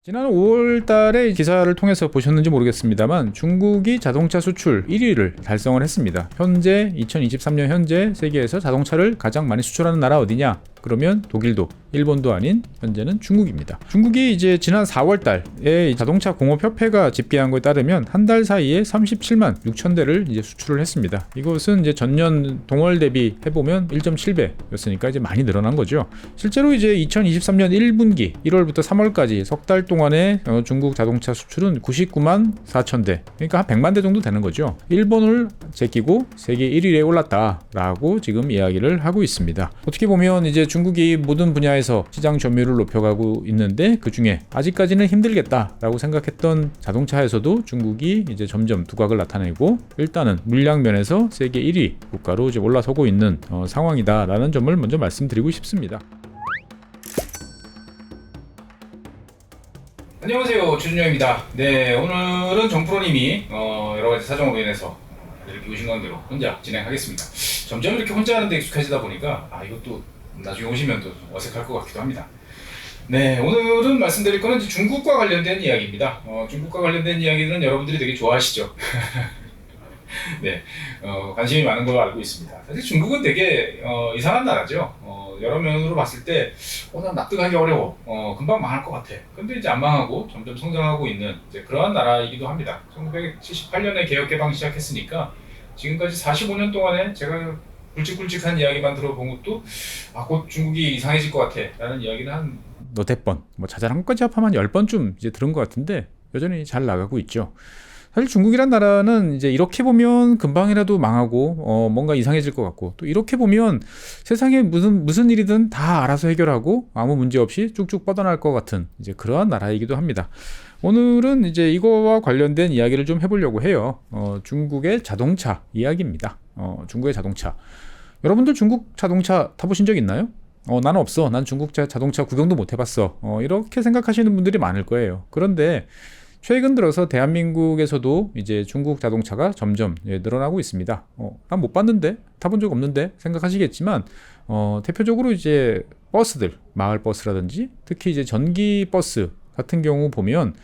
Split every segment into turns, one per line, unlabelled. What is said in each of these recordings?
지난 5월 달에 기사를 통해서 보셨는지 모르겠습니다만 중국이 자동차 수출 1위를 달성을 했습니다. 현재 2023년 현재 세계에서 자동차를 가장 많이 수출하는 나라 어디냐? 그러면 독일도, 일본도 아닌 현재는 중국입니다. 중국이 이제 지난 4월 달에 자동차 공업협회가 집계한 것에 따르면 한 달 사이에 37만 6천 대를 이제 수출을 했습니다. 이것은 이제 전년 동월 대비 해보면 1.7배였으니까 이제 많이 늘어난 거죠. 실제로 이제 2023년 1분기 1월부터 3월까지 석 달 동안에 중국 자동차 수출은 99만 4천 대, 그러니까 한 100만 대 정도 되는 거죠. 일본을 제끼고 세계 1위에 올랐다라고 지금 이야기를 하고 있습니다. 어떻게 보면 이제 중국이 모든 분야에서 시장 점유율을 높여가고 있는데 그 중에 아직까지는 힘들겠다라고 생각했던 자동차에서도 중국이 이제 점점 두각을 나타내고 일단은 물량 면에서 세계 1위 국가로 이제 올라서고 있는 상황이다라는 점을 먼저 말씀드리고 싶습니다.
안녕하세요, 주준영입니다. 네, 오늘은 정프로님이 여러가지 사정으로 인해서 이렇게 오신 관계로 혼자 진행하겠습니다. 점점 이렇게 혼자 하는데 익숙해지다 보니까 이것도 나중에 오시면 또 어색할 것 같기도 합니다. 네, 오늘은 말씀드릴 거는 중국과 관련된 이야기입니다. 중국과 관련된 이야기는 여러분들이 되게 좋아하시죠. 네, 관심이 많은 걸로 알고 있습니다. 사실 중국은 되게 이상한 나라죠. 여러 면으로 봤을 때 난 납득하기 어려워. 금방 망할 것 같아. 근데 이제 안 망하고 점점 성장하고 있는 이제 그러한 나라이기도 합니다. 1978년에 개혁 개방 시작했으니까 지금까지 45년 동안에 제가 굵직굵직한 이야기만 들어본 것도 곧 중국이 이상해질 것 같아 라는 이야기는 한
너댓 번, 자잘한 것까지 합하면 10번쯤 이제 들은 것 같은데 여전히 잘 나가고 있죠. 사실 중국이란 나라는 이제 이렇게 보면 금방이라도 망하고 뭔가 이상해질 것 같고, 또 이렇게 보면 세상에 무슨 일이든 다 알아서 해결하고 아무 문제 없이 쭉쭉 뻗어날 것 같은 이제 그러한 나라이기도 합니다. 오늘은 이제 이거와 관련된 이야기를 좀 해보려고 해요. 중국의 자동차 이야기입니다. 중국의 자동차. 여러분들 중국 자동차 타보신 적 있나요? 나는 없어. 난 중국 자동차 구경도 못 해봤어. 이렇게 생각하시는 분들이 많을 거예요. 그런데 최근 들어서 대한민국에서도 이제 중국 자동차가 점점 늘어나고 있습니다. 난 못 봤는데, 타본 적 없는데 생각하시겠지만, 대표적으로 이제 버스들, 마을 버스라든지 특히 이제 전기 버스 같은 경우 보면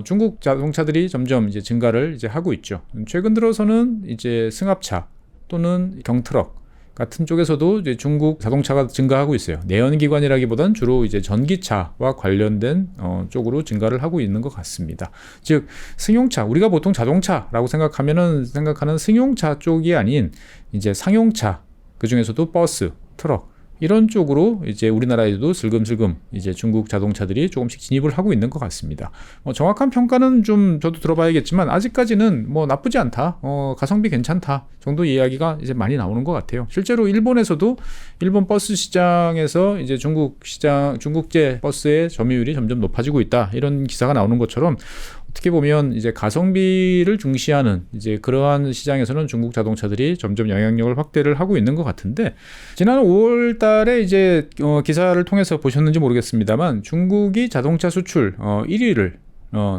중국 자동차들이 점점 이제 증가를 이제 하고 있죠. 최근 들어서는 이제 승합차 또는 경트럭 같은 쪽에서도 이제 중국 자동차가 증가하고 있어요. 내연기관이라기보단 주로 이제 전기차와 관련된 쪽으로 증가를 하고 있는 것 같습니다. 즉 승용차, 우리가 보통 자동차라고 생각하는 승용차 쪽이 아닌 이제 상용차, 그 중에서도 버스, 트럭 이런 쪽으로 이제 우리나라에도 슬금슬금 이제 중국 자동차들이 조금씩 진입을 하고 있는 것 같습니다. 정확한 평가는 좀 저도 들어봐야겠지만 아직까지는 나쁘지 않다, 가성비 괜찮다 정도 이야기가 이제 많이 나오는 것 같아요. 실제로 일본에서도 일본 버스 시장에서 이제 중국제 버스의 점유율이 점점 높아지고 있다, 이런 기사가 나오는 것처럼 어떻게 보면 이제 가성비를 중시하는 이제 그러한 시장에서는 중국 자동차들이 점점 영향력을 확대를 하고 있는 것 같은데, 지난 5월 달에 이제 기사를 통해서 보셨는지 모르겠습니다만 중국이 자동차 수출 1위를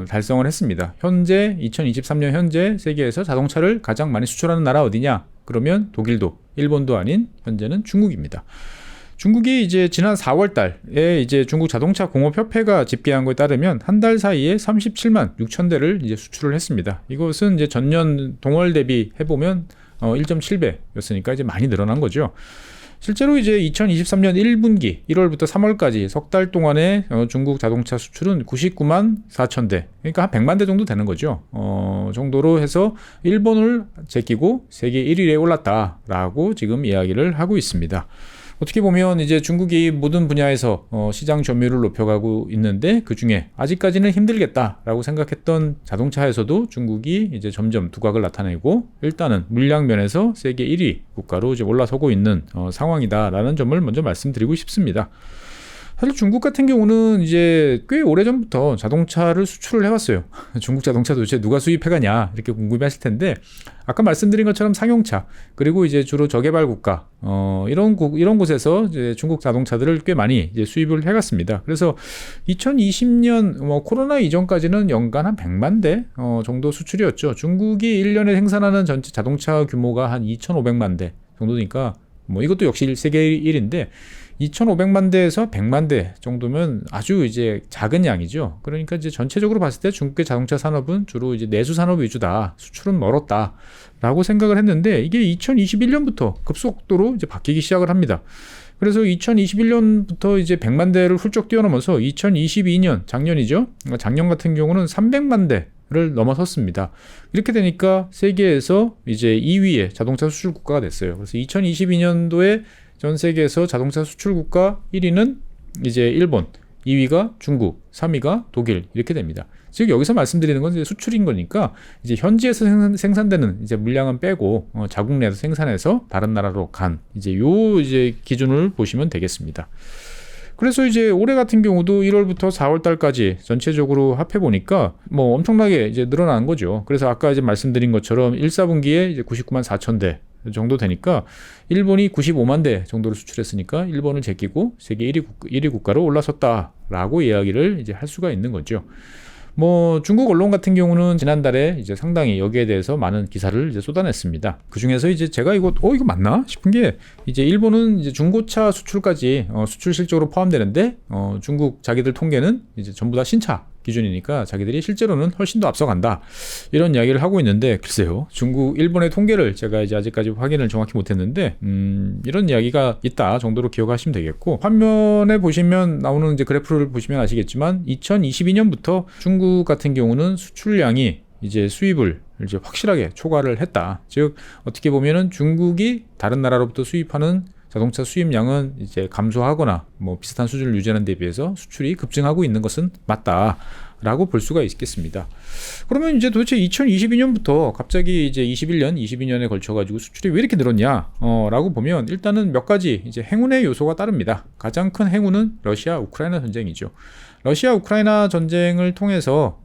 달성을 했습니다. 현재 2023년 현재 세계에서 자동차를 가장 많이 수출하는 나라 어디냐? 그러면 독일도, 일본도 아닌 현재는 중국입니다. 중국이 이제 지난 4월 달에 이제 중국 자동차 공업협회가 집계한 것에 따르면 한 달 사이에 37만 6천 대를 이제 수출을 했습니다. 이것은 이제 전년 동월 대비 해보면 1.7배였으니까 이제 많이 늘어난 거죠. 실제로 이제 2023년 1분기 1월부터 3월까지 석 달 동안에 중국 자동차 수출은 99만 4천 대, 그러니까 한 100만 대 정도 되는 거죠. 정도로 해서 일본을 제끼고 세계 1위에 올랐다라고 지금 이야기를 하고 있습니다. 어떻게 보면 이제 중국이 모든 분야에서 시장 점유율을 높여가고 있는데 그 중에 아직까지는 힘들겠다라고 생각했던 자동차에서도 중국이 이제 점점 두각을 나타내고 일단은 물량 면에서 세계 1위 국가로 이제 올라서고 있는 상황이다라는 점을 먼저 말씀드리고 싶습니다. 사실 중국 같은 경우는 이제 꽤 오래전부터 자동차를 수출을 해왔어요. 중국 자동차 도대체 누가 수입해가냐 이렇게 궁금해 하실 텐데, 아까 말씀드린 것처럼 상용차, 그리고 이제 주로 저개발 국가 이런 곳에서 이제 중국 자동차들을 꽤 많이 이제 수입을 해갔습니다. 그래서 2020년 코로나 이전까지는 연간 한 100만 대 정도 수출이었죠. 중국이 1년에 생산하는 전체 자동차 규모가 한 2,500만 대 정도니까 이것도 역시 세계 1인데 2,500만 대에서 100만 대 정도면 아주 이제 작은 양이죠. 그러니까 이제 전체적으로 봤을 때 중국의 자동차 산업은 주로 이제 내수 산업 위주다. 수출은 멀었다라고 생각을 했는데 이게 2021년부터 급속도로 이제 바뀌기 시작을 합니다. 그래서 2021년부터 이제 100만 대를 훌쩍 뛰어넘어서 2022년 작년이죠. 작년 같은 경우는 300만 대를 넘어섰습니다. 이렇게 되니까 세계에서 이제 2위의 자동차 수출 국가가 됐어요. 그래서 2022년도에 전 세계에서 자동차 수출 국가 1위는 이제 일본, 2위가 중국, 3위가 독일 이렇게 됩니다. 즉 여기서 말씀드리는 건 이제 수출인 거니까 이제 현지에서 생산되는 이제 물량은 빼고 자국 내에서 생산해서 다른 나라로 간 이제 요 이제 기준을 보시면 되겠습니다. 그래서 이제 올해 같은 경우도 1월부터 4월 달까지 전체적으로 합해 보니까 뭐 엄청나게 이제 늘어난 거죠. 그래서 아까 이제 말씀드린 것처럼 1, 4분기에 이제 99만 4천 대 정도 되니까 일본이 95만 대 정도를 수출했으니까 일본을 제끼고 세계 1위 국가로 올라섰다라고 이야기를 이제 할 수가 있는 거죠. 뭐 중국 언론 같은 경우는 지난달에 이제 상당히 여기에 대해서 많은 기사를 이제 쏟아냈습니다. 그 중에서 이제 제가 이거 맞나 싶은 게 이제 일본은 이제 중고차 수출까지 수출 실적으로 포함되는데 중국 자기들 통계는 이제 전부 다 신차 기준이니까 자기들이 실제로는 훨씬 더 앞서간다 이런 이야기를 하고 있는데 글쎄요 일본의 통계를 제가 이제 아직까지 확인을 정확히 못했는데 이런 이야기가 있다 정도로 기억하시면 되겠고 화면에 보시면 나오는 이제 그래프를 보시면 아시겠지만 2022년부터 중국 같은 경우는 수출량이 이제 수입을 이제 확실하게 초과를 했다. 즉 어떻게 보면은 중국이 다른 나라로부터 수입하는 자동차 수입량은 이제 감소하거나 뭐 비슷한 수준을 유지하는 데 비해서 수출이 급증하고 있는 것은 맞다라고 볼 수가 있겠습니다. 그러면 이제 도대체 2022년부터 갑자기 이제 21년, 22년에 걸쳐 가지고 수출이 왜 이렇게 늘었냐? 라고 보면 일단은 몇 가지 이제 행운의 요소가 따릅니다. 가장 큰 행운은 러시아 우크라이나 전쟁이죠. 러시아 우크라이나 전쟁을 통해서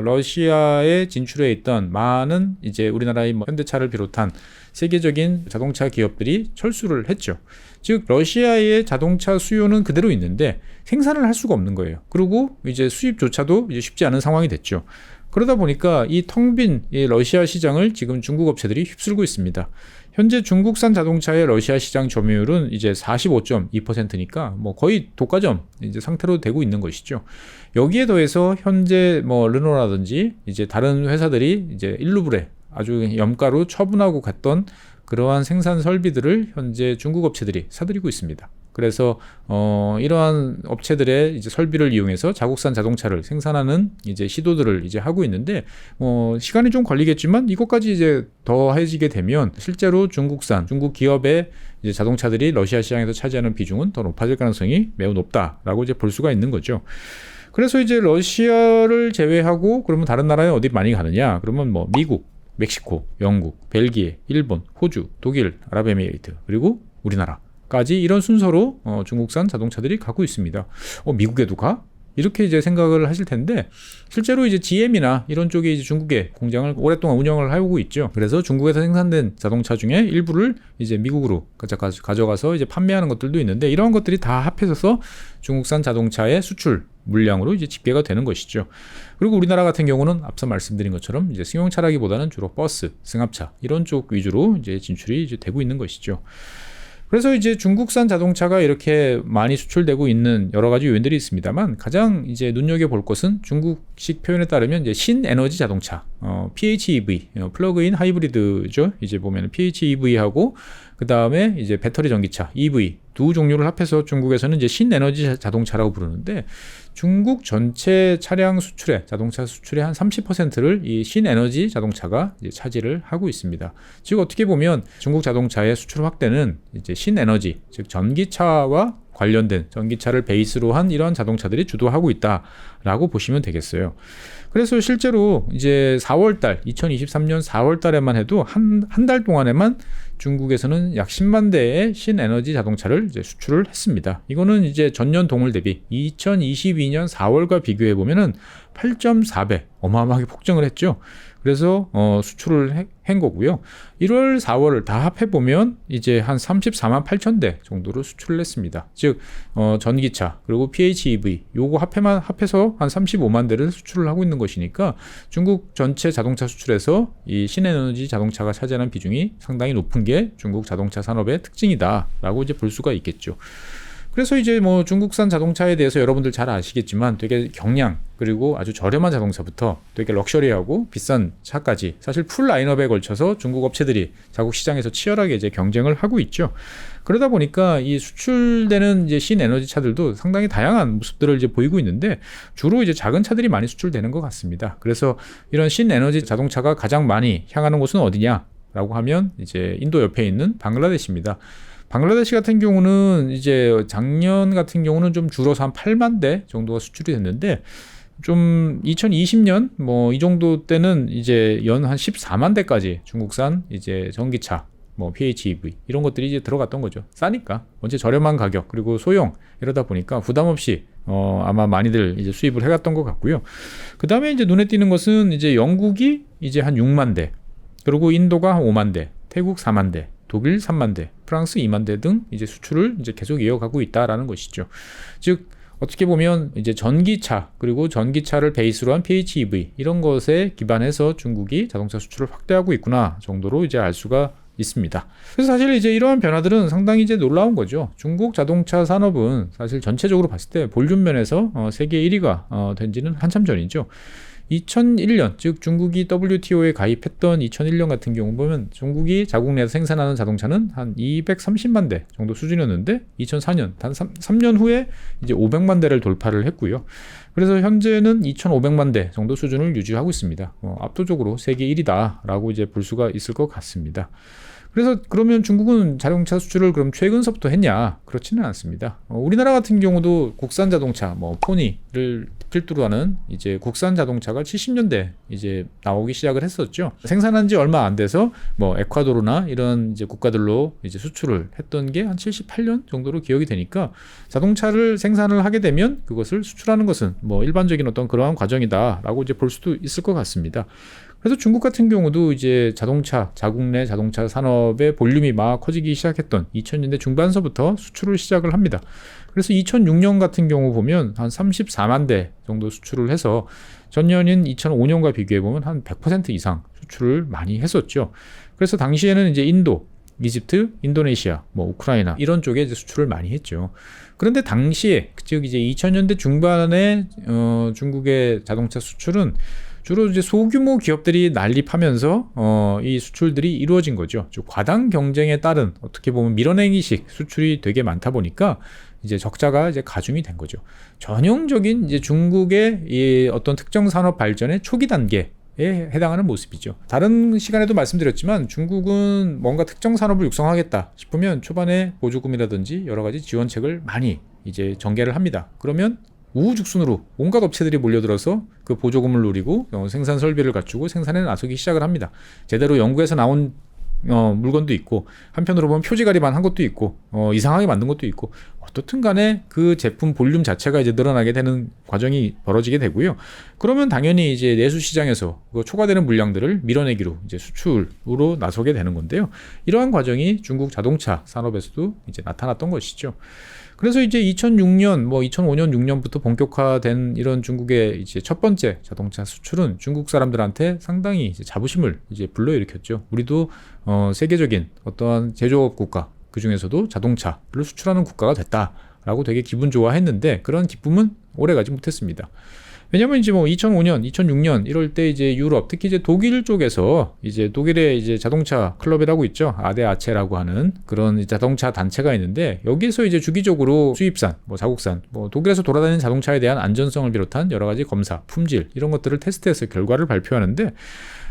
러시아에 진출해 있던 많은 이제 우리나라의 뭐 현대차를 비롯한 세계적인 자동차 기업들이 철수를 했죠. 즉 러시아의 자동차 수요는 그대로 있는데 생산을 할 수가 없는 거예요. 그리고 이제 수입조차도 이제 쉽지 않은 상황이 됐죠. 그러다 보니까 이 텅 빈 러시아 시장을 지금 중국 업체들이 휩쓸고 있습니다. 현재 중국산 자동차의 러시아 시장 점유율은 이제 45.2%니까 뭐 거의 독과점 이제 상태로 되고 있는 것이죠. 여기에 더해서 현재 뭐 르노라든지 이제 다른 회사들이 이제 일루브레 아주 염가로 처분하고 갔던 그러한 생산 설비들을 현재 중국 업체들이 사들이고 있습니다. 그래서 이러한 업체들의 이제 설비를 이용해서 자국산 자동차를 생산하는 이제 시도들을 이제 하고 있는데 시간이 좀 걸리겠지만 이것까지 이제 더해지게 되면 실제로 중국 기업의 이제 자동차들이 러시아 시장에서 차지하는 비중은 더 높아질 가능성이 매우 높다라고 이제 볼 수가 있는 거죠. 그래서 이제 러시아를 제외하고 그러면 다른 나라에 어디 많이 가느냐? 그러면 뭐 미국, 멕시코, 영국, 벨기에, 일본, 호주, 독일, 아랍에미레이트 그리고 우리나라까지 이런 순서로 중국산 자동차들이 가고 있습니다. 미국에도 가? 이렇게 이제 생각을 하실 텐데 실제로 이제 GM이나 이런 쪽에 이제 중국에 공장을 오랫동안 운영을 하고 있죠. 그래서 중국에서 생산된 자동차 중에 일부를 이제 미국으로 가져가서 이제 판매하는 것들도 있는데 이런 것들이 다 합해져서 중국산 자동차의 수출 물량으로 이제 집계가 되는 것이죠. 그리고 우리나라 같은 경우는 앞서 말씀드린 것처럼 이제 승용차라기보다는 주로 버스, 승합차 이런 쪽 위주로 이제 진출이 이제 되고 있는 것이죠. 그래서 이제 중국산 자동차가 이렇게 많이 수출되고 있는 여러 가지 요인들이 있습니다만 가장 이제 눈여겨볼 것은 중국식 표현에 따르면 이제 신에너지 자동차, PHEV, 플러그인 하이브리드죠. 이제 보면 PHEV하고 그 다음에 이제 배터리 전기차, EV 두 종류를 합해서 중국에서는 이제 신에너지 자동차라고 부르는데 중국 전체 차량 수출의 자동차 수출의 한 30%를 이 신에너지 자동차가 이제 차지를 하고 있습니다. 즉 어떻게 보면 중국 자동차의 수출 확대는 이제 신에너지, 즉 전기차와 관련된 전기차를 베이스로 한 이런 자동차들이 주도하고 있다라고 보시면 되겠어요. 그래서 실제로 이제 2023년 4월 달에만 해도 한 달 동안에만 중국에서는 약 10만 대의 신에너지 자동차를 이제 수출을 했습니다. 이거는 이제 전년 동월 대비 2022년 4월과 비교해 보면은 8.4배 어마어마하게 폭증을 했죠. 그래서 수출을 한 거고요. 1월, 4월을 다 합해 보면 이제 한 34만 8천 대 정도로 수출을 했습니다. 즉 전기차 그리고 PHEV 요거 합해서 한 35만 대를 수출을 하고 있는 것이니까 중국 전체 자동차 수출에서 이 신에너지 자동차가 차지하는 비중이 상당히 높은 게 중국 자동차 산업의 특징이다라고 이제 볼 수가 있겠죠. 그래서 이제 뭐 중국산 자동차에 대해서 여러분들 잘 아시겠지만 되게 경량 그리고 아주 저렴한 자동차부터 되게 럭셔리하고 비싼 차까지 사실 풀 라인업에 걸쳐서 중국 업체들이 자국 시장에서 치열하게 이제 경쟁을 하고 있죠. 그러다 보니까 이 수출되는 이제 신에너지 차들도 상당히 다양한 모습들을 이제 보이고 있는데 주로 이제 작은 차들이 많이 수출되는 것 같습니다. 그래서 이런 신에너지 자동차가 가장 많이 향하는 곳은 어디냐라고 하면 이제 인도 옆에 있는 방글라데시입니다. 방글라데시 같은 경우는 이제 작년 같은 경우는 좀 줄어서 한 8만 대 정도가 수출이 됐는데 좀 2020년 뭐 이 정도 때는 이제 연 한 14만 대까지 중국산 이제 전기차 뭐 PHEV 이런 것들이 이제 들어갔던 거죠. 싸니까 원체 저렴한 가격 그리고 소형 이러다 보니까 부담 없이 아마 많이들 이제 수입을 해갔던 것 같고요. 그 다음에 이제 눈에 띄는 것은 이제 영국이 이제 한 6만 대, 그리고 인도가 한 5만 대, 태국 4만 대, 독일 3만 대, 프랑스 2만 대 등 이제 수출을 이제 계속 이어가고 있다라는 것이죠. 즉 어떻게 보면 이제 전기차 그리고 전기차를 베이스로 한 PHEV 이런 것에 기반해서 중국이 자동차 수출을 확대하고 있구나 정도로 이제 알 수가 있습니다. 그래서 사실 이제 이러한 변화들은 상당히 이제 놀라운 거죠. 중국 자동차 산업은 사실 전체적으로 봤을 때 볼륨 면에서 세계 1위가 된 지는 한참 전이죠. 2001년, 즉 중국이 WTO에 가입했던 2001년 같은 경우 보면 중국이 자국 내에서 생산하는 자동차는 한 230만 대 정도 수준이었는데 2004년, 단 3년 후에 이제 500만 대를 돌파를 했고요. 그래서 현재는 2,500만 대 정도 수준을 유지하고 있습니다. 압도적으로 세계 1위다라고 이제 볼 수가 있을 것 같습니다. 그래서 그러면 중국은 자동차 수출을 그럼 최근서부터 했냐? 그렇지는 않습니다. 우리나라 같은 경우도 국산 자동차, 뭐 포니를 필두로 하는 이제 국산 자동차가 70년대 이제 나오기 시작을 했었죠. 생산한 지 얼마 안 돼서 뭐 에콰도르나 이런 이제 국가들로 이제 수출을 했던 게 한 78년 정도로 기억이 되니까 자동차를 생산을 하게 되면 그것을 수출하는 것은 뭐 일반적인 어떤 그러한 과정이다라고 이제 볼 수도 있을 것 같습니다. 그래서 중국 같은 경우도 이제 자국 내 자동차 산업의 볼륨이 막 커지기 시작했던 2000년대 중반서부터 수출을 시작을 합니다. 그래서 2006년 같은 경우 보면 한 34만 대 정도 수출을 해서 전년인 2005년과 비교해 보면 한 100% 이상 수출을 많이 했었죠. 그래서 당시에는 이제 인도, 이집트, 인도네시아, 뭐 우크라이나 이런 쪽에 이제 수출을 많이 했죠. 그런데 당시에 즉 이제 2000년대 중반에 중국의 자동차 수출은 주로 이제 소규모 기업들이 난립하면서 이 수출들이 이루어진 거죠. 즉 과당 경쟁에 따른 어떻게 보면 밀어내기식 수출이 되게 많다 보니까 이제 적자가 이제 가중이 된 거죠. 전형적인 이제 중국의 이 어떤 특정 산업 발전의 초기 단계에 해당하는 모습이죠. 다른 시간에도 말씀드렸지만 중국은 뭔가 특정 산업을 육성하겠다 싶으면 초반에 보조금이라든지 여러 가지 지원책을 많이 이제 전개를 합니다. 그러면 우후죽순으로 온갖 업체들이 몰려들어서 그 보조금을 노리고 생산 설비를 갖추고 생산에 나서기 시작을 합니다. 제대로 연구에서 나온 물건도 있고 한편으로 보면 표지가리만 한 것도 있고 이상하게 만든 것도 있고 어떻든 간에 그 제품 볼륨 자체가 이제 늘어나게 되는 과정이 벌어지게 되고요. 그러면 당연히 이제 내수 시장에서 그 초과되는 물량들을 밀어내기로 이제 수출으로 나서게 되는 건데요. 이러한 과정이 중국 자동차 산업에서도 이제 나타났던 것이죠. 그래서 이제 2006년, 뭐 2005년, 6년부터 본격화된 이런 중국의 이제 첫 번째 자동차 수출은 중국 사람들한테 상당히 이제 자부심을 이제 불러일으켰죠. 우리도 세계적인 어떠한 제조업 국가, 그 중에서도 자동차를 수출하는 국가가 됐다라고 되게 기분 좋아했는데 그런 기쁨은 오래가지 못했습니다. 왜냐면 이제 뭐 2005년, 2006년 이럴 때 이제 유럽, 특히 이제 독일 쪽에서 이제 독일의 이제 자동차 클럽이라고 있죠. 아데아체라고 하는 그런 자동차 단체가 있는데 여기서 이제 주기적으로 수입산, 뭐 자국산, 뭐 독일에서 돌아다니는 자동차에 대한 안전성을 비롯한 여러 가지 검사, 품질 이런 것들을 테스트해서 결과를 발표하는데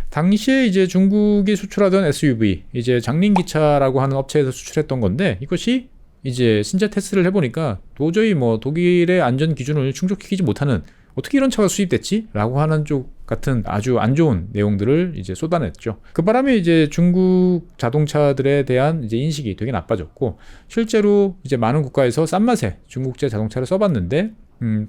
당시에 이제 중국이 수출하던 SUV, 이제 장린기차라고 하는 업체에서 수출했던 건데 이것이 이제 신차 테스트를 해보니까 도저히 뭐 독일의 안전 기준을 충족시키지 못하는 어떻게 이런 차가 수입됐지? 라고 하는 쪽 같은 아주 안 좋은 내용들을 이제 쏟아냈죠. 그 바람에 이제 중국 자동차들에 대한 이제 인식이 되게 나빠졌고, 실제로 이제 많은 국가에서 싼 맛에 중국제 자동차를 써봤는데,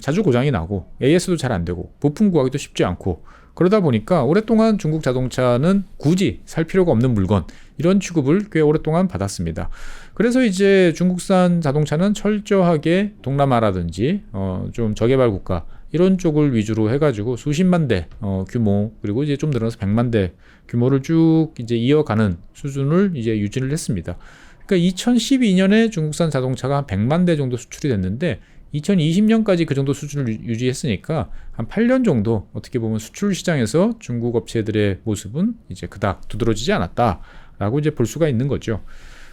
자주 고장이 나고, AS도 잘 안 되고, 부품 구하기도 쉽지 않고, 그러다 보니까 오랫동안 중국 자동차는 굳이 살 필요가 없는 물건, 이런 취급을 꽤 오랫동안 받았습니다. 그래서 이제 중국산 자동차는 철저하게 동남아라든지, 좀 저개발 국가, 이런 쪽을 위주로 해가지고 수십만 대 규모, 그리고 이제 좀 늘어나서 100만 대 규모를 쭉 이제 이어가는 수준을 이제 유지를 했습니다. 그러니까 2012년에 중국산 자동차가 한 100만 대 정도 수출이 됐는데 2020년까지 그 정도 수준을 유지했으니까 한 8년 정도 어떻게 보면 수출 시장에서 중국 업체들의 모습은 이제 그닥 두드러지지 않았다라고 이제 볼 수가 있는 거죠.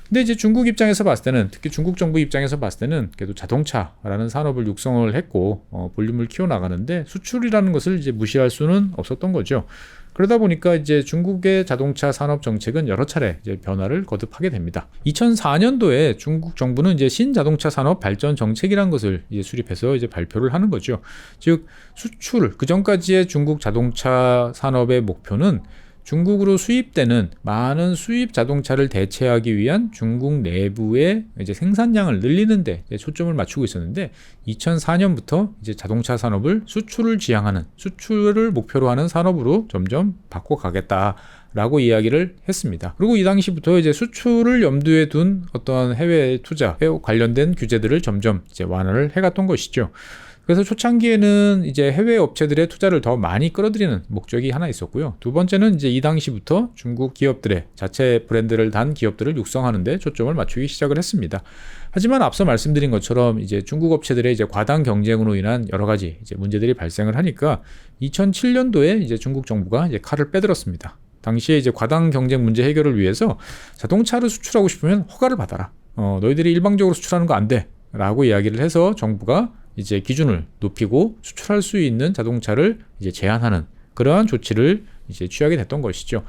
근데 이제 중국 입장에서 봤을 때는, 특히 중국 정부 입장에서 봤을 때는 그래도 자동차라는 산업을 육성을 했고 볼륨을 키워 나가는데 수출이라는 것을 이제 무시할 수는 없었던 거죠. 그러다 보니까 이제 중국의 자동차 산업 정책은 여러 차례 이제 변화를 거듭하게 됩니다. 2004년도에 중국 정부는 이제 신자동차 산업 발전 정책이라는 것을 이제 수립해서 이제 발표를 하는 거죠. 즉 수출, 그 전까지의 중국 자동차 산업의 목표는 중국으로 수입되는 많은 수입 자동차를 대체하기 위한 중국 내부의 이제 생산량을 늘리는 데 초점을 맞추고 있었는데 2004년부터 이제 자동차 산업을 수출을 지향하는, 수출을 목표로 하는 산업으로 점점 바꿔가겠다라고 이야기를 했습니다. 그리고 이 당시부터 이제 수출을 염두에 둔 어떤 해외 투자에 관련된 규제들을 점점 이제 완화를 해갔던 것이죠. 그래서 초창기에는 이제 해외 업체들의 투자를 더 많이 끌어들이는 목적이 하나 있었고요. 두 번째는 이제 이 당시부터 중국 기업들의 자체 브랜드를 단 기업들을 육성하는 데 초점을 맞추기 시작을 했습니다. 하지만 앞서 말씀드린 것처럼 이제 중국 업체들의 이제 과당 경쟁으로 인한 여러 가지 이제 문제들이 발생을 하니까 2007년도에 이제 중국 정부가 이제 칼을 빼들었습니다. 당시에 이제 과당 경쟁 문제 해결을 위해서 자동차를 수출하고 싶으면 허가를 받아라. 너희들이 일방적으로 수출하는 거 안 돼. 라고 이야기를 해서 정부가 이제 기준을 높이고 수출할 수 있는 자동차를 이제 제한하는 그러한 조치를 이제 취하게 됐던 것이죠.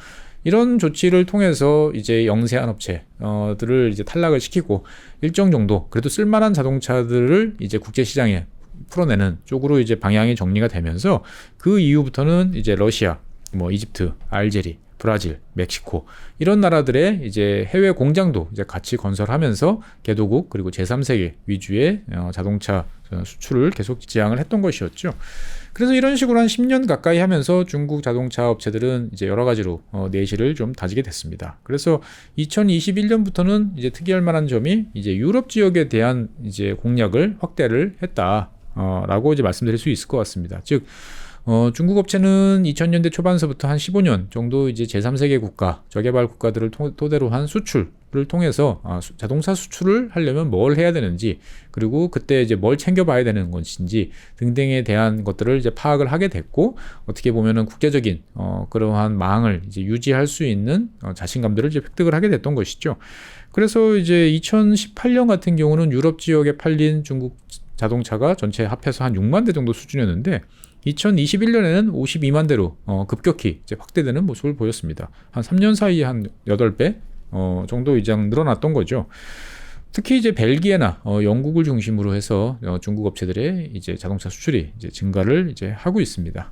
이런 조치를 통해서 이제 영세한 업체들을 이제 탈락을 시키고 일정 정도 그래도 쓸만한 자동차들을 이제 국제 시장에 풀어내는 쪽으로 이제 방향이 정리가 되면서 그 이후부터는 이제 러시아, 뭐 이집트, 알제리, 브라질, 멕시코 이런 나라들의 이제 해외 공장도 이제 같이 건설하면서 개도국 그리고 제3세계 위주의 자동차 수출을 계속 지향을 했던 것이었죠. 그래서 이런 식으로 한 10년 가까이 하면서 중국 자동차 업체들은 이제 여러 가지로 내실을 좀 다지게 됐습니다. 그래서 2021년부터는 이제 특이할 만한 점이 이제 유럽 지역에 대한 이제 공략을 확대를 했다라고 이제 말씀드릴 수 있을 것 같습니다. 즉 중국 업체는 2000년대 초반서부터 한 15년 정도 이제 제3세계 국가, 저개발 국가들을 토대로 한 수출을 통해서 자동차 수출을 하려면 뭘 해야 되는지, 그리고 그때 이제 뭘 챙겨봐야 되는 것인지 등등에 대한 것들을 이제 파악을 하게 됐고, 어떻게 보면은 국제적인 그러한 망을 이제 유지할 수 있는 자신감들을 이제 획득을 하게 됐던 것이죠. 그래서 이제 2018년 같은 경우는 유럽 지역에 팔린 중국 자동차가 전체 합해서 한 6만 대 정도 수준이었는데 2021년에는 52만 대로 급격히 이제 확대되는 모습을 보였습니다. 한 3년 사이에 한 8배 정도 이상 늘어났던 거죠. 특히 이제 벨기에나 영국을 중심으로 해서 중국 업체들의 이제 자동차 수출이 이제 증가를 이제 하고 있습니다.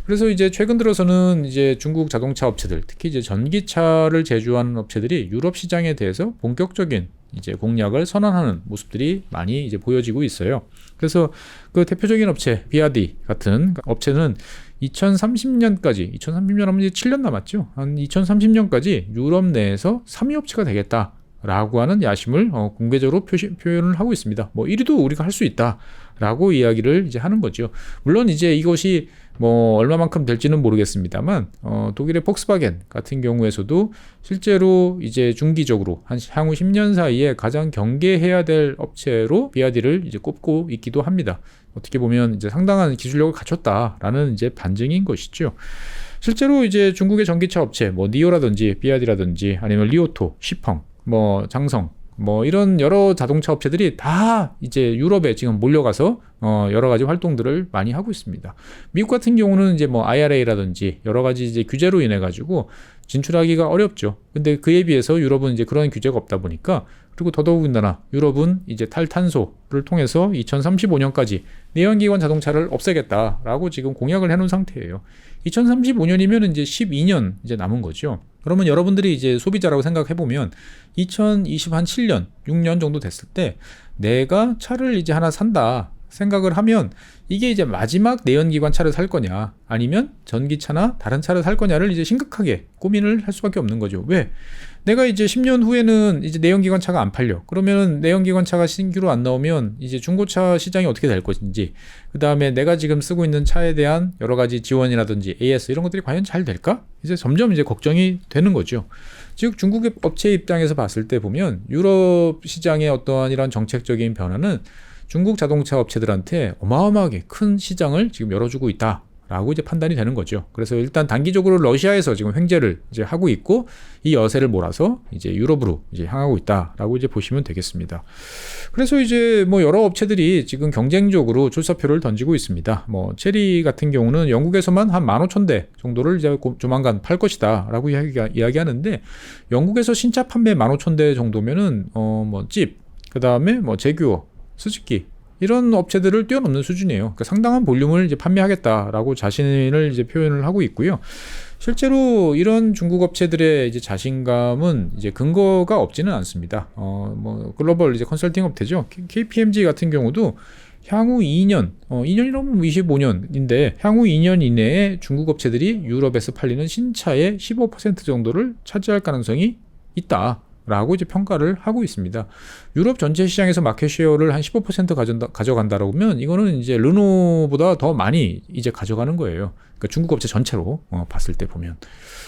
그래서 이제 최근 들어서는 이제 중국 자동차 업체들, 특히 이제 전기차를 제조하는 업체들이 유럽 시장에 대해서 본격적인 이제 공략을 선언하는 모습들이 많이 이제 보여지고 있어요. 그래서 그 대표적인 업체 비아디 같은 업체는 2030년까지 2030년 하면 이제 7년 남았죠. 한 2030년까지 유럽 내에서 3위 업체가 되겠다라고 하는 야심을 공개적으로 표현을 하고 있습니다. 뭐 1위도 우리가 할 수 있다라고 이야기를 이제 하는 거죠. 물론 이제 이것이 뭐 얼마만큼 될지는 모르겠습니다만 독일의 폭스바겐 같은 경우에서도 실제로 이제 중기적으로 한 향후 10년 사이에 가장 경계해야 될 업체로 비아디를 이제 꼽고 있기도 합니다. 어떻게 보면 이제 상당한 기술력을 갖췄다라는 이제 반증인 것이죠. 실제로 이제 중국의 전기차 업체 뭐 니오라든지 비아디라든지 아니면 리오토, 시펑, 뭐 장성 뭐 이런 여러 자동차 업체들이 다 이제 유럽에 지금 몰려가서 여러 가지 활동들을 많이 하고 있습니다. 미국 같은 경우는 이제 뭐 IRA라든지 여러 가지 이제 규제로 인해 가지고 진출하기가 어렵죠. 근데 그에 비해서 유럽은 이제 그런 규제가 없다 보니까, 그리고 더더군다나 유럽은 이제 탈탄소를 통해서 2035년까지 내연기관 자동차를 없애겠다라고 지금 공약을 해놓은 상태예요. 2035년이면 이제 12년 이제 남은 거죠. 그러면 여러분들이 이제 소비자라고 생각해 보면 2027년, 6년 정도 됐을 때 내가 차를 이제 하나 산다. 생각을 하면 이게 이제 마지막 내연기관 차를 살 거냐 아니면 전기차나 다른 차를 살 거냐를 이제 심각하게 고민을 할 수밖에 없는 거죠. 왜? 내가 이제 10년 후에는 이제 내연기관 차가 안 팔려. 그러면 내연기관 차가 신규로 안 나오면 이제 중고차 시장이 어떻게 될 것인지, 그 다음에 내가 지금 쓰고 있는 차에 대한 여러 가지 지원이라든지 AS 이런 것들이 과연 잘 될까? 이제 점점 이제 걱정이 되는 거죠. 즉 중국의 업체 입장에서 봤을 때 보면 유럽 시장의 어떠한 이런 정책적인 변화는 중국 자동차 업체들한테 어마어마하게 큰 시장을 지금 열어주고 있다라고 이제 판단이 되는 거죠. 그래서 일단 단기적으로 러시아에서 지금 횡재를 이제 하고 있고 이 여세를 몰아서 이제 유럽으로 이제 향하고 있다라고 이제 보시면 되겠습니다. 그래서 이제 뭐 여러 업체들이 지금 경쟁적으로 출사표를 던지고 있습니다. 뭐 체리 같은 경우는 영국에서만 한 15,000대 정도를 이제 조만간 팔 것이다라고 이야기하는데 영국에서 신차 판매 15,000대 정도면은 뭐 집, 그다음에 뭐 제규어, 스즈키 이런 업체들을 뛰어넘는 수준이에요. 그러니까 상당한 볼륨을 이제 판매하겠다라고 자신을 이제 표현을 하고 있고요. 실제로 이런 중국 업체들의 이제 자신감은 이제 근거가 없지는 않습니다. 뭐 글로벌 이제 컨설팅 업체죠. KPMG 같은 경우도 향후 2년, 2년이라면 25년인데 향후 2년 이내에 중국 업체들이 유럽에서 팔리는 신차의 15% 정도를 차지할 가능성이 있다. 라고 이제 평가를 하고 있습니다. 유럽 전체 시장에서 마켓 쉐어를 한 15% 가져간다라고 하면 이거는 이제 르노보다 더 많이 이제 가져가는 거예요. 그러니까 중국 업체 전체로 봤을 때 보면.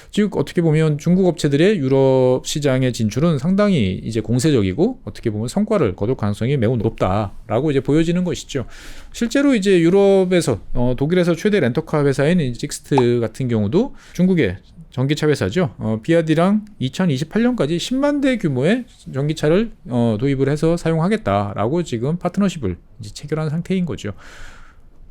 즉 어떻게 보면 중국 업체들의 유럽 시장의 진출은 상당히 이제 공세적이고 어떻게 보면 성과를 거둘 가능성이 매우 높다라고 이제 보여지는 것이죠. 실제로 이제 유럽에서 독일에서 최대 렌터카 회사인 식스트 같은 경우도 중국의 전기차 회사죠. 비아디랑 2028년까지 10만 대 규모의 전기차를 도입을 해서 사용하겠다라고 지금 파트너십을 이제 체결한 상태인 거죠.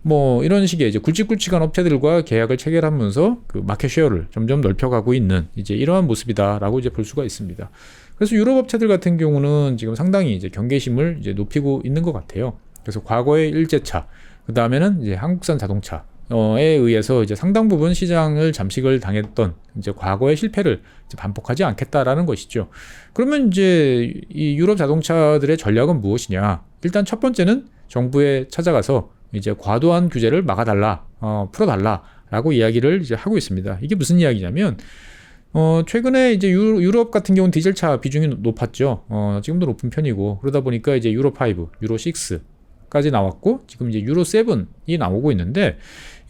뭐 이런 식의 이제 굵직굵직한 업체들과 계약을 체결하면서 그 마켓 쉐어를 점점 넓혀가고 있는 이제 이러한 모습이다라고 이제 볼 수가 있습니다. 그래서 유럽 업체들 같은 경우는 지금 상당히 이제 경계심을 이제 높이고 있는 것 같아요. 그래서 과거의 일제차, 그 다음에는 이제 한국산 자동차 에 의해서 이제 상당 부분 시장을 잠식을 당했던 이제 과거의 실패를 이제 반복하지 않겠다라는 것이죠. 그러면 이제 이 유럽 자동차들의 전략은 무엇이냐? 일단 첫 번째는 정부에 찾아가서 이제 과도한 규제를 막아달라, 풀어달라라고 이야기를 이제 하고 있습니다. 이게 무슨 이야기냐면 최근에 이제 유럽 같은 경우는 디젤차 비중이 높았죠. 지금도 높은 편이고 그러다 보니까 이제 유로 5, 유로 6까지 나왔고 지금 이제 유로 7이 나오고 있는데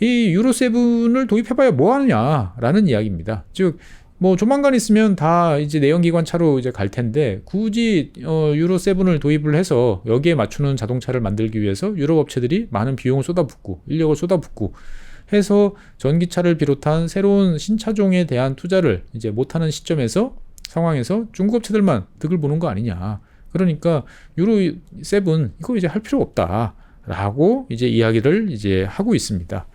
이 유로 7을 도입해봐야 뭐 하느냐라는 이야기입니다. 즉 뭐 조만간 있으면 다 이제 내연기관 차로 이제 갈 텐데 굳이 유로 7을 도입을 해서 여기에 맞추는 자동차를 만들기 위해서 유럽 업체들이 많은 비용을 쏟아붓고 인력을 쏟아붓고 해서 전기차를 비롯한 새로운 신차종에 대한 투자를 이제 못하는 상황에서 중국 업체들만 득을 보는 거 아니냐. 그러니까 유로 7 이거 이제 할 필요 없다라고 이제 이야기를 이제 하고 있습니다.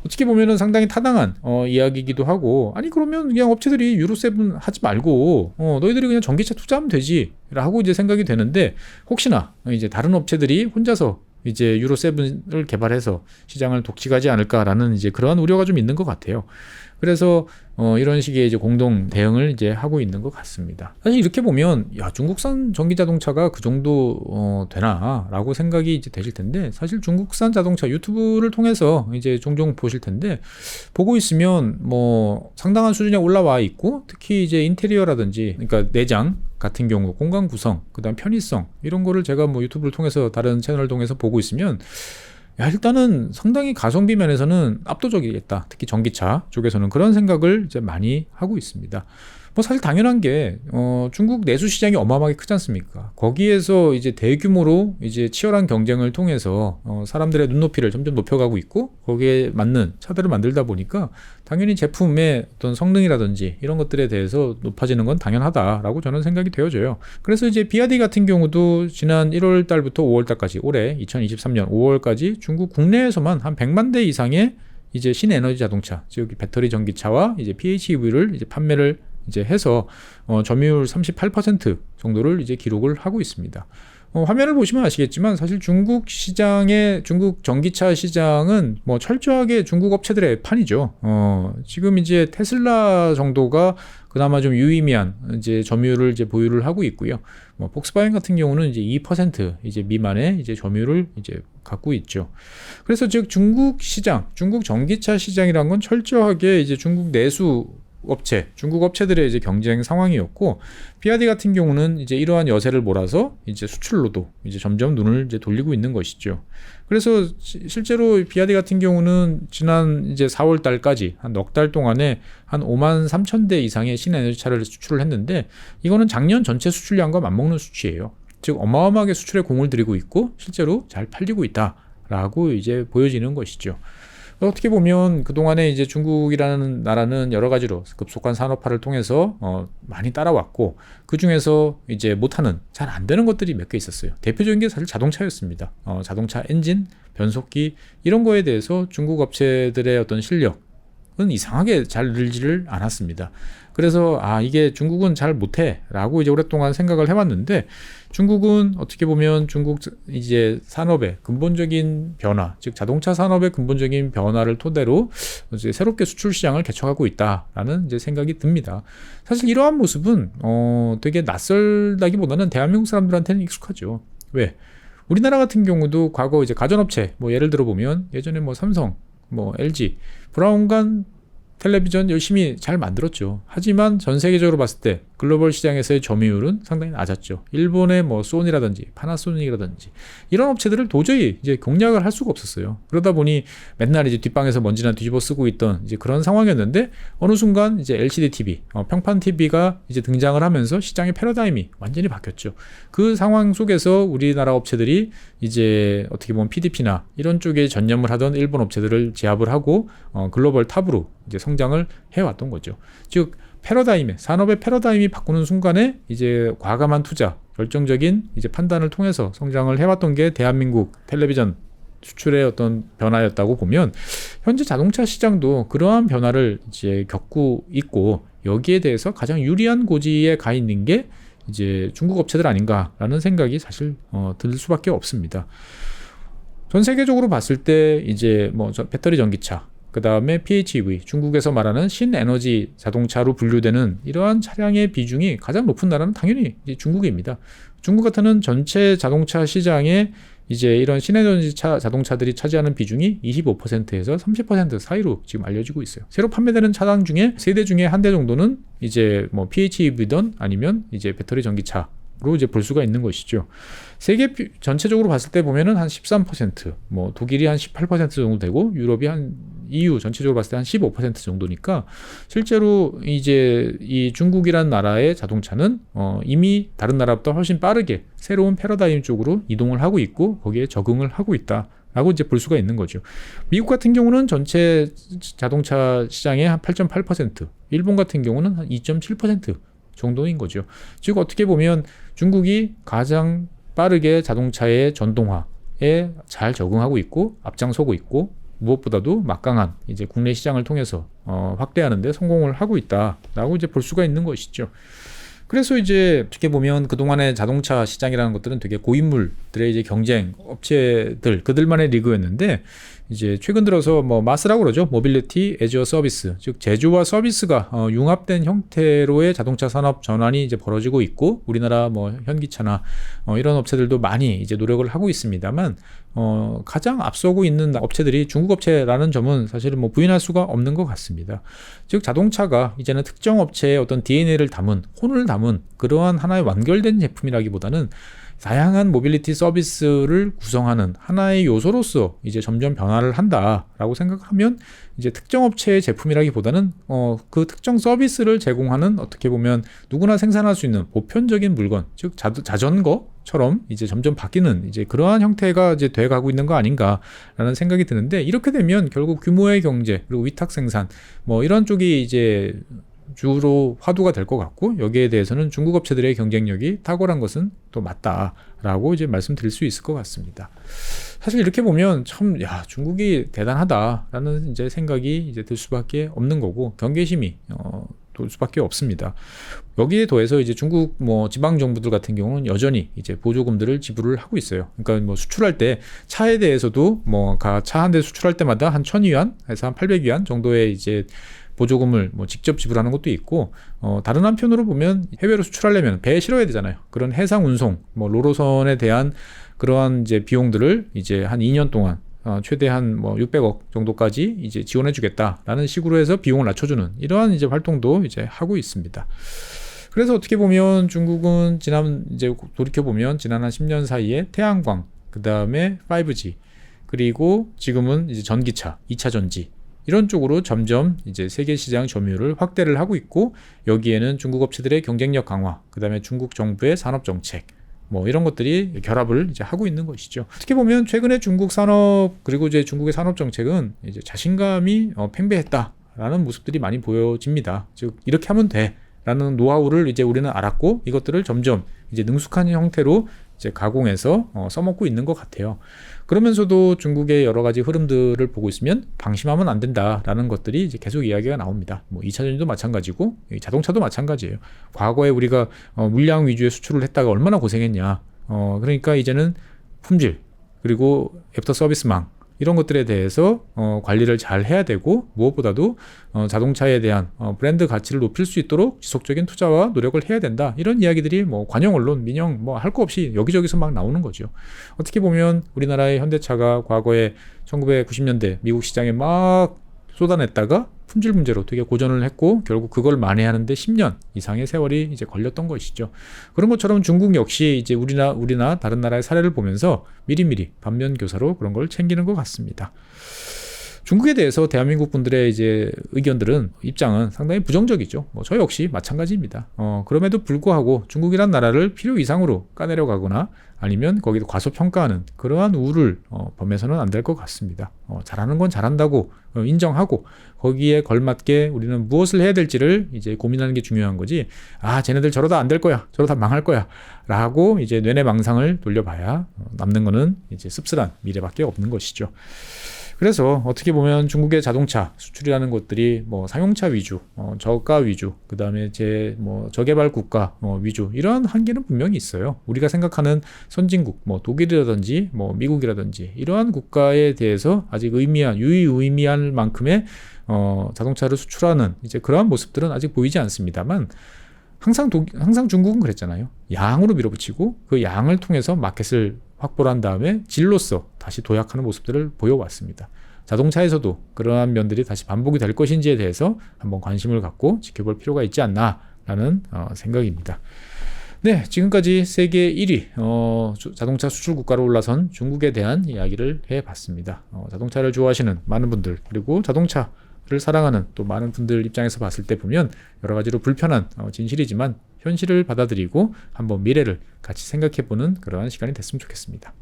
어떻게 보면은 상당히 타당한 이야기이기도 하고 아니 그러면 그냥 업체들이 유로 7 하지 말고 너희들이 그냥 전기차 투자하면 되지라고 이제 생각이 되는데 혹시나 이제 다른 업체들이 혼자서 이제 유로 7을 개발해서 시장을 독식하지 않을까라는 이제 그러한 우려가 좀 있는 것 같아요. 그래서 이런 식의 이제 공동 대응을 이제 하고 있는 것 같습니다. 사실 이렇게 보면 야 중국산 전기 자동차가 그 정도 되나라고 생각이 이제 되실 텐데 사실 중국산 자동차 유튜브를 통해서 이제 종종 보실 텐데 보고 있으면 뭐 상당한 수준에 올라와 있고 특히 이제 인테리어라든지 그러니까 내장 같은 경우 공간 구성 그다음 편의성 이런 거를 제가 뭐 유튜브를 통해서 다른 채널을 통해서 보고 있으면 야, 일단은 상당히 가성비 면에서는 압도적이겠다. 특히 전기차 쪽에서는 그런 생각을 이제 많이 하고 있습니다. 뭐 사실 당연한 게 중국 내수 시장이 어마어마하게 크지 않습니까? 거기에서 이제 대규모로 이제 치열한 경쟁을 통해서 사람들의 눈높이를 점점 높여가고 있고 거기에 맞는 차들을 만들다 보니까 당연히 제품의 어떤 성능이라든지 이런 것들에 대해서 높아지는 건 당연하다라고 저는 생각이 되어져요. 그래서 이제 비아디 같은 경우도 지난 1월 달부터 5월 달까지 올해 2023년 5월까지 중국 국내에서만 한 100만 대 이상의 이제 신에너지 자동차, 즉 배터리 전기차와 이제 PHEV를 이제 판매를 이제 해서 점유율 38% 정도를 이제 기록을 하고 있습니다. 화면을 보시면 아시겠지만 사실 중국 전기차 시장은 뭐 철저하게 중국 업체들의 판이죠. 지금 이제 테슬라 정도가 그나마 좀 유의미한 이제 점유율을 이제 보유를 하고 있고요. 뭐 폭스바겐 같은 경우는 이제 2% 이제 미만의 이제 점유율을 이제 갖고 있죠. 그래서 즉 중국 시장, 중국 전기차 시장이란 건 철저하게 이제 중국 내수 업체, 중국 업체들의 이제 경쟁 상황이었고, 비아디 같은 경우는 이제 이러한 여세를 몰아서 이제 수출로도 이제 점점 눈을 이제 돌리고 있는 것이죠. 그래서 실제로 비아디 같은 경우는 지난 이제 4월 달까지 한 넉 달 동안에 한 5만 3천 대 이상의 신에너지차를 수출을 했는데, 이거는 작년 전체 수출량과 맞먹는 수치예요. 즉 어마어마하게 수출에 공을 들이고 있고 실제로 잘 팔리고 있다라고 이제 보여지는 것이죠. 어떻게 보면 그동안에 이제 중국이라는 나라는 여러 가지로 급속한 산업화를 통해서 많이 따라왔고, 그 중에서 이제 못하는, 잘 안 되는 것들이 몇 개 있었어요. 대표적인 게 사실 자동차였습니다. 자동차 엔진, 변속기 이런 거에 대해서 중국 업체들의 어떤 실력은 이상하게 잘 늘지를 않았습니다. 그래서 이게 중국은 잘 못해 라고 이제 오랫동안 생각을 해왔는데, 중국은 어떻게 보면 중국 이제 산업의 근본적인 변화, 즉 자동차 산업의 근본적인 변화를 토대로 이제 새롭게 수출 시장을 개척하고 있다라는 이제 생각이 듭니다. 사실 이러한 모습은 되게 낯설다기보다는 대한민국 사람들한테는 익숙하죠. 왜? 우리나라 같은 경우도 과거 이제 가전업체, 뭐 예를 들어 보면 예전에 뭐 삼성, 뭐 LG, 브라운관 텔레비전 열심히 잘 만들었죠. 하지만 전 세계적으로 봤을 때 글로벌 시장에서의 점유율은 상당히 낮았죠. 일본의 뭐 소니라든지 파나소닉이라든지 이런 업체들을 도저히 이제 공략을 할 수가 없었어요. 그러다 보니 맨날 이제 뒷방에서 먼지나 뒤집어 쓰고 있던 이제 그런 상황이었는데, 어느 순간 이제 LCD TV, 평판 TV가 이제 등장을 하면서 시장의 패러다임이 완전히 바뀌었죠. 그 상황 속에서 우리나라 업체들이 이제 어떻게 보면 PDP나 이런 쪽에 전념을 하던 일본 업체들을 제압을 하고 글로벌 탑으로 이제 성장을 해왔던 거죠. 즉 산업의 패러다임이 바꾸는 순간에 이제 과감한 투자, 결정적인 이제 판단을 통해서 성장을 해왔던 게 대한민국 텔레비전 수출의 어떤 변화였다고 보면, 현재 자동차 시장도 그러한 변화를 이제 겪고 있고, 여기에 대해서 가장 유리한 고지에 가 있는 게 이제 중국 업체들 아닌가라는 생각이 사실 들 수밖에 없습니다. 전 세계적으로 봤을 때 이제 뭐 배터리 전기차, 그 다음에 PHEV, 중국에서 말하는 신에너지 자동차로 분류되는 이러한 차량의 비중이 가장 높은 나라는 당연히 이제 중국입니다. 중국 같은 전체 자동차 시장에 이제 이런 신에너지 자동차들이 차지하는 비중이 25%에서 30% 사이로 지금 알려지고 있어요. 새로 판매되는 차량 중에 3대 중에 1대 정도는 이제 뭐 PHEV든 아니면 이제 배터리 전기차로 이제 볼 수가 있는 것이죠. 세계 전체적으로 봤을 때 보면은 한 13%, 뭐 독일이 한 18% 정도 되고, 유럽이 EU 전체적으로 봤을 때 한 15% 정도니까, 실제로 이제 이 중국이란 나라의 자동차는 이미 다른 나라보다 훨씬 빠르게 새로운 패러다임 쪽으로 이동을 하고 있고, 거기에 적응을 하고 있다라고 이제 볼 수가 있는 거죠. 미국 같은 경우는 전체 자동차 시장의 한 8.8%, 일본 같은 경우는 한 2.7% 정도인 거죠. 즉 어떻게 보면 중국이 가장 빠르게 자동차의 전동화에 잘 적응하고 있고 앞장서고 있고, 무엇보다도 막강한 이제 국내 시장을 통해서 확대하는 데 성공을 하고 있다라고 이제 볼 수가 있는 것이죠. 그래서 이제 어떻게 보면 그동안의 자동차 시장이라는 것들은 되게 고인물들의 이제 경쟁 업체들, 그들만의 리그였는데, 이제 최근 들어서 뭐 마스라고 그러죠. 모빌리티 애저 서비스, 즉 제조와 서비스가 융합된 형태로의 자동차 산업 전환이 이제 벌어지고 있고, 우리나라 뭐 현기차나 이런 업체들도 많이 이제 노력을 하고 있습니다만, 가장 앞서고 있는 업체들이 중국 업체라는 점은 사실은 뭐 부인할 수가 없는 것 같습니다. 즉 자동차가 이제는 특정 업체의 어떤 DNA를 담은, 혼을 담은 그러한 하나의 완결된 제품이라기보다는 다양한 모빌리티 서비스를 구성하는 하나의 요소로서 이제 점점 변화를 한다라고 생각하면, 이제 특정 업체의 제품이라기보다는 그 특정 서비스를 제공하는, 어떻게 보면 누구나 생산할 수 있는 보편적인 물건, 즉 자전거처럼 이제 점점 바뀌는 이제 그러한 형태가 이제 돼가고 있는 거 아닌가라는 생각이 드는데, 이렇게 되면 결국 규모의 경제 그리고 위탁 생산 뭐 이런 쪽이 이제 주로 화두가 될 것 같고, 여기에 대해서는 중국 업체들의 경쟁력이 탁월한 것은 또 맞다라고 이제 말씀드릴 수 있을 것 같습니다. 사실 이렇게 보면 참 중국이 대단하다라는 이제 생각이 이제 들 수밖에 없는 거고, 경계심이 수밖에 없습니다. 여기에 더해서 이제 중국 뭐 지방 정부들 같은 경우는 여전히 이제 보조금들을 지불을 하고 있어요. 그러니까 뭐 수출할 때 차에 대해서도 뭐 차 한 대 수출할 때마다 한 1,000위안에서 한 800위안 정도의 이제 보조금을 뭐 직접 지불하는 것도 있고, 다른 한편으로 보면 해외로 수출하려면 배에 실어야 되잖아요. 그런 해상 운송, 뭐 로로선에 대한 그러한 이제 비용들을 이제 한 2년 동안 최대한 뭐 600억 정도까지 이제 지원해주겠다라는 식으로 해서 비용을 낮춰주는 이러한 이제 활동도 이제 하고 있습니다. 그래서 어떻게 보면 중국은 이제 돌이켜 보면 지난 한 10년 사이에 태양광, 그 다음에 5G, 그리고 지금은 이제 전기차, 2차 전지 이런 쪽으로 점점 이제 세계 시장 점유율을 확대를 하고 있고, 여기에는 중국 업체들의 경쟁력 강화, 그 다음에 중국 정부의 산업 정책, 뭐 이런 것들이 결합을 이제 하고 있는 것이죠. 어떻게 보면 최근에 중국 산업, 그리고 이제 중국의 산업 정책은 이제 자신감이 팽배했다라는 모습들이 많이 보여집니다. 즉 이렇게 하면 돼라는 노하우를 이제 우리는 알았고, 이것들을 점점 이제 능숙한 형태로 이제 가공해서 써먹고 있는 것 같아요. 그러면서도 중국의 여러 가지 흐름들을 보고 있으면 방심하면 안 된다라는 것들이 이제 계속 이야기가 나옵니다. 뭐 2차 전지도 마찬가지고 자동차도 마찬가지예요. 과거에 우리가 물량 위주의 수출을 했다가 얼마나 고생했냐. 그러니까 이제는 품질, 그리고 애프터 서비스망 이런 것들에 대해서 관리를 잘 해야 되고, 무엇보다도 자동차에 대한 브랜드 가치를 높일 수 있도록 지속적인 투자와 노력을 해야 된다. 이런 이야기들이 뭐 관영 언론, 민영 뭐 할 거 없이 여기저기서 막 나오는 거죠. 어떻게 보면 우리나라의 현대차가 과거에 1990년대 미국 시장에 막 쏟아냈다가 품질 문제로 되게 고전을 했고, 결국 그걸 만회하는데 10년 이상의 세월이 이제 걸렸던 것이죠. 그런 것처럼 중국 역시 이제 우리나 다른 나라의 사례를 보면서 미리미리 반면 교사로 그런 걸 챙기는 것 같습니다. 중국에 대해서 대한민국 분들의 이제 의견들은, 입장은 상당히 부정적이죠. 뭐 저 역시 마찬가지입니다. 그럼에도 불구하고 중국이란 나라를 필요 이상으로 까내려가거나 아니면 거기도 과소평가하는 그러한 우를 범해서는 안 될 것 같습니다. 잘하는 건 잘한다고 인정하고, 거기에 걸맞게 우리는 무엇을 해야 될지를 이제 고민하는 게 중요한 거지, 쟤네들 저러다 안 될 거야, 저러다 망할 거야 라고 이제 뇌내망상을 돌려봐야 남는 거는 이제 씁쓸한 미래밖에 없는 것이죠. 그래서 어떻게 보면 중국의 자동차 수출이라는 것들이 뭐 상용차 위주, 저가 위주, 그 다음에 저개발 국가 위주, 이런 한계는 분명히 있어요. 우리가 생각하는 선진국, 뭐 독일이라든지 뭐 미국이라든지 이러한 국가에 대해서 아직 유의미할 만큼의 자동차를 수출하는 이제 그러한 모습들은 아직 보이지 않습니다만, 항상 중국은 그랬잖아요. 양으로 밀어붙이고 그 양을 통해서 마켓을 확보를 한 다음에 질로서 다시 도약하는 모습들을 보여왔습니다. 자동차에서도 그러한 면들이 다시 반복이 될 것인지에 대해서 한번 관심을 갖고 지켜볼 필요가 있지 않나라는 생각입니다. 네, 지금까지 세계 1위 자동차 수출 국가로 올라선 중국에 대한 이야기를 해봤습니다. 자동차를 좋아하시는 많은 분들, 그리고 자동차를 사랑하는 또 많은 분들 입장에서 봤을 때 보면 여러 가지로 불편한 진실이지만 현실을 받아들이고 한번 미래를 같이 생각해보는 그러한 시간이 됐으면 좋겠습니다.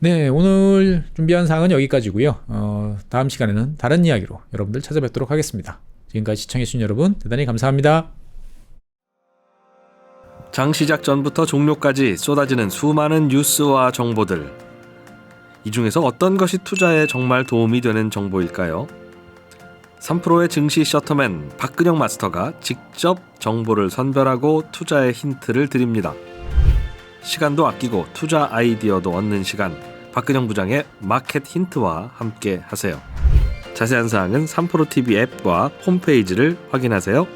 네, 오늘 준비한 사항은 여기까지고요. 다음 시간에는 다른 이야기로 여러분들 찾아뵙도록 하겠습니다. 지금까지 시청해주신 여러분 대단히 감사합니다.
장 시작 전부터 종료까지 쏟아지는 수많은 뉴스와 정보들. 이 중에서 어떤 것이 투자에 정말 도움이 되는 정보일까요? 3프로의 증시 셔터맨 박근영 마스터가 직접 정보를 선별하고 투자의 힌트를 드립니다. 시간도 아끼고 투자 아이디어도 얻는 시간, 박근영 부장의 마켓 힌트와 함께 하세요. 자세한 사항은 3프로TV 앱과 홈페이지를 확인하세요.